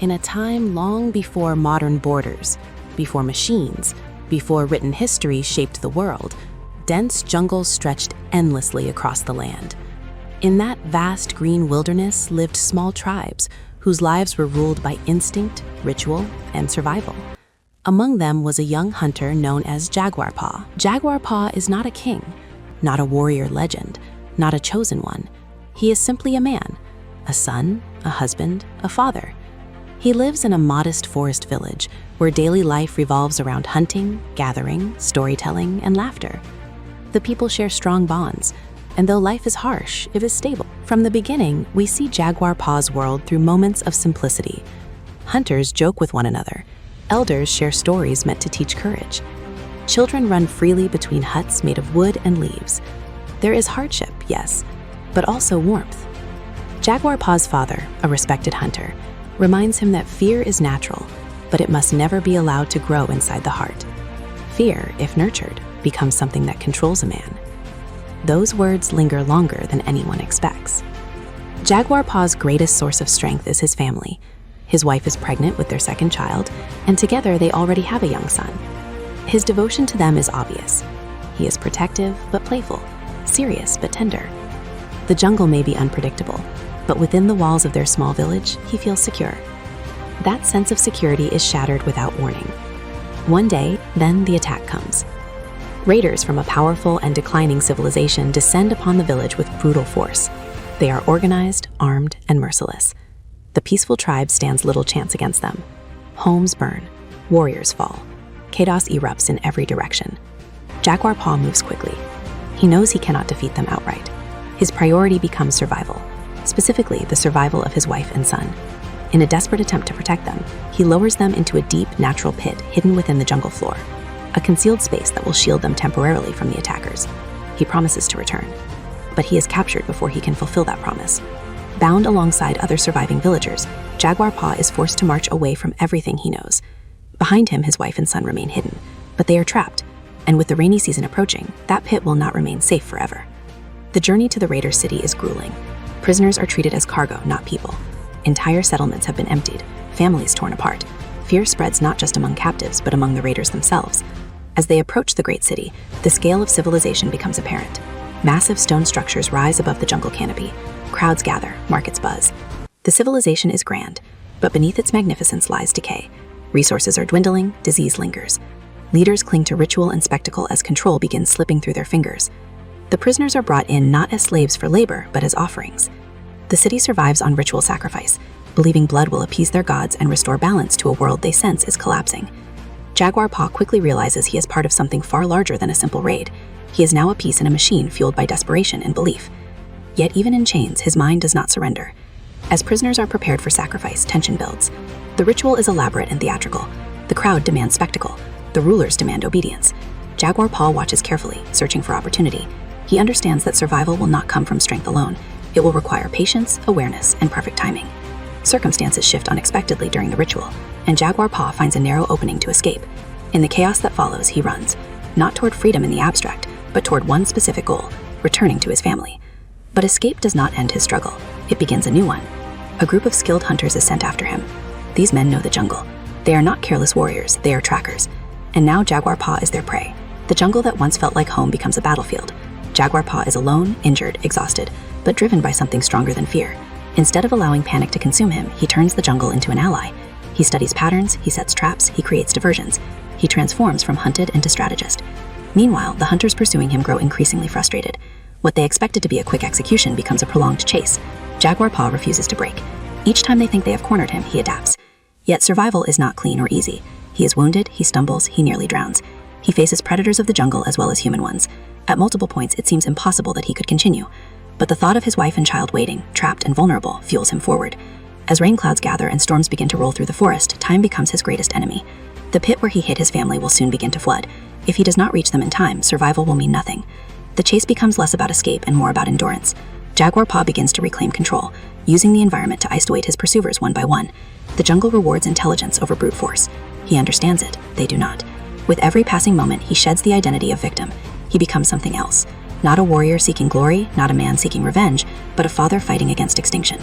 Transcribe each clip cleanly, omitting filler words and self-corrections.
In a time long before modern borders, before machines, before written history shaped the world, dense jungles stretched endlessly across the land. In that vast green wilderness lived small tribes whose lives were ruled by instinct, ritual, and survival. Among them was a young hunter known as Jaguar Paw. Jaguar Paw is not a king, not a warrior legend, not a chosen one. He is simply a man, a son, a husband, a father. He lives in a modest forest village where daily life revolves around hunting, gathering, storytelling, and laughter. The people share strong bonds, and though life is harsh, it is stable. From the beginning, we see Jaguar Paw's world through moments of simplicity. Hunters joke with one another. Elders share stories meant to teach courage. Children run freely between huts made of wood and leaves. There is hardship, yes, but also warmth. Jaguar Paw's father, a respected hunter, reminds him that fear is natural, but it must never be allowed to grow inside the heart. Fear, if nurtured, becomes something that controls a man. Those words linger longer than anyone expects. Jaguar Paw's greatest source of strength is his family. His wife is pregnant with their second child, and together they already have a young son. His devotion to them is obvious. He is protective but playful, serious but tender. The jungle may be unpredictable, but within the walls of their small village, he feels secure. That sense of security is shattered without warning. One day, then the attack comes. Raiders from a powerful and declining civilization descend upon the village with brutal force. They are organized, armed, and merciless. The peaceful tribe stands little chance against them. Homes burn, warriors fall. Chaos erupts in every direction. Jaguar Paw moves quickly. He knows he cannot defeat them outright. His priority becomes survival, specifically the survival of his wife and son. In a desperate attempt to protect them, he lowers them into a deep, natural pit hidden within the jungle floor, a concealed space that will shield them temporarily from the attackers. He promises to return, but he is captured before he can fulfill that promise. Bound alongside other surviving villagers, Jaguar Paw is forced to march away from everything he knows. Behind him, his wife and son remain hidden, but they are trapped, and with the rainy season approaching, that pit will not remain safe forever. The journey to the raider city is grueling. Prisoners are treated as cargo, not people. Entire settlements have been emptied, families torn apart. Fear spreads not just among captives, but among the raiders themselves. As they approach the great city, the scale of civilization becomes apparent. Massive stone structures rise above the jungle canopy. Crowds gather, markets buzz. The civilization is grand, but beneath its magnificence lies decay. Resources are dwindling, disease lingers. Leaders cling to ritual and spectacle as control begins slipping through their fingers. The prisoners are brought in not as slaves for labor, but as offerings. The city survives on ritual sacrifice, believing blood will appease their gods and restore balance to a world they sense is collapsing. Jaguar Paw quickly realizes he is part of something far larger than a simple raid. He is now a piece in a machine fueled by desperation and belief. Yet even in chains, his mind does not surrender. As prisoners are prepared for sacrifice, tension builds. The ritual is elaborate and theatrical. The crowd demands spectacle. The rulers demand obedience. Jaguar Paw watches carefully, searching for opportunity. He understands that survival will not come from strength alone. It will require patience, awareness, and perfect timing. Circumstances shift unexpectedly during the ritual, and Jaguar Paw finds a narrow opening to escape. In the chaos that follows, he runs, not toward freedom in the abstract, but toward one specific goal, returning to his family. But escape does not end his struggle. It begins a new one. A group of skilled hunters is sent after him. These men know the jungle. They are not careless warriors, they are trackers. And now Jaguar Paw is their prey. The jungle that once felt like home becomes a battlefield. Jaguar Paw is alone, injured, exhausted, but driven by something stronger than fear. Instead of allowing panic to consume him, he turns the jungle into an ally. He studies patterns, he sets traps, he creates diversions. He transforms from hunted into strategist. Meanwhile, the hunters pursuing him grow increasingly frustrated. What they expected to be a quick execution becomes a prolonged chase. Jaguar Paw refuses to break. Each time they think they have cornered him, he adapts. Yet survival is not clean or easy. He is wounded, he stumbles, he nearly drowns. He faces predators of the jungle as well as human ones. At multiple points, it seems impossible that he could continue. But the thought of his wife and child waiting, trapped and vulnerable, fuels him forward. As rain clouds gather and storms begin to roll through the forest, time becomes his greatest enemy. The pit where he hid his family will soon begin to flood. If he does not reach them in time, survival will mean nothing. The chase becomes less about escape and more about endurance. Jaguar Paw begins to reclaim control, using the environment to isolate his pursuers one by one. The jungle rewards intelligence over brute force. He understands it, they do not. With every passing moment, he sheds the identity of victim. He becomes something else. Not a warrior seeking glory, not a man seeking revenge, but a father fighting against extinction.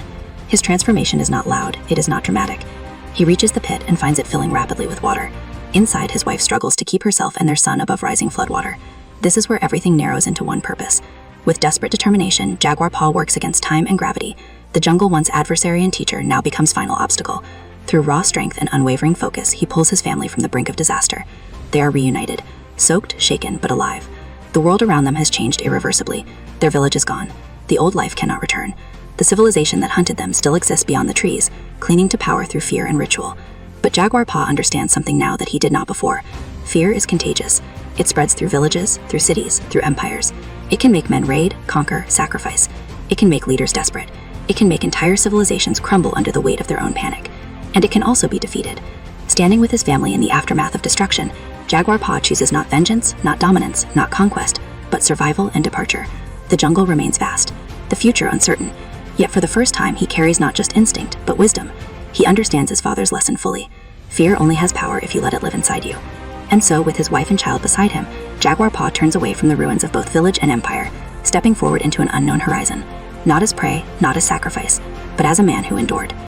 His transformation is not loud, it is not dramatic. He reaches the pit and finds it filling rapidly with water. Inside, his wife struggles to keep herself and their son above rising floodwater. This is where everything narrows into one purpose. With desperate determination, Jaguar Paw works against time and gravity. The jungle, once adversary and teacher, now becomes final obstacle. Through raw strength and unwavering focus, he pulls his family from the brink of disaster. They are reunited, soaked, shaken, but alive. The world around them has changed irreversibly. Their village is gone. The old life cannot return. The civilization that hunted them still exists beyond the trees, clinging to power through fear and ritual. But Jaguar Paw understands something now that he did not before. Fear is contagious. It spreads through villages, through cities, through empires. It can make men raid, conquer, sacrifice. It can make leaders desperate. It can make entire civilizations crumble under the weight of their own panic. And it can also be defeated. Standing with his family in the aftermath of destruction, Jaguar Paw chooses not vengeance, not dominance, not conquest, but survival and departure. The jungle remains vast, the future uncertain. Yet for the first time, he carries not just instinct, but wisdom. He understands his father's lesson fully. Fear only has power if you let it live inside you. And so, with his wife and child beside him, Jaguar Paw turns away from the ruins of both village and empire, stepping forward into an unknown horizon. Not as prey, not as sacrifice, but as a man who endured.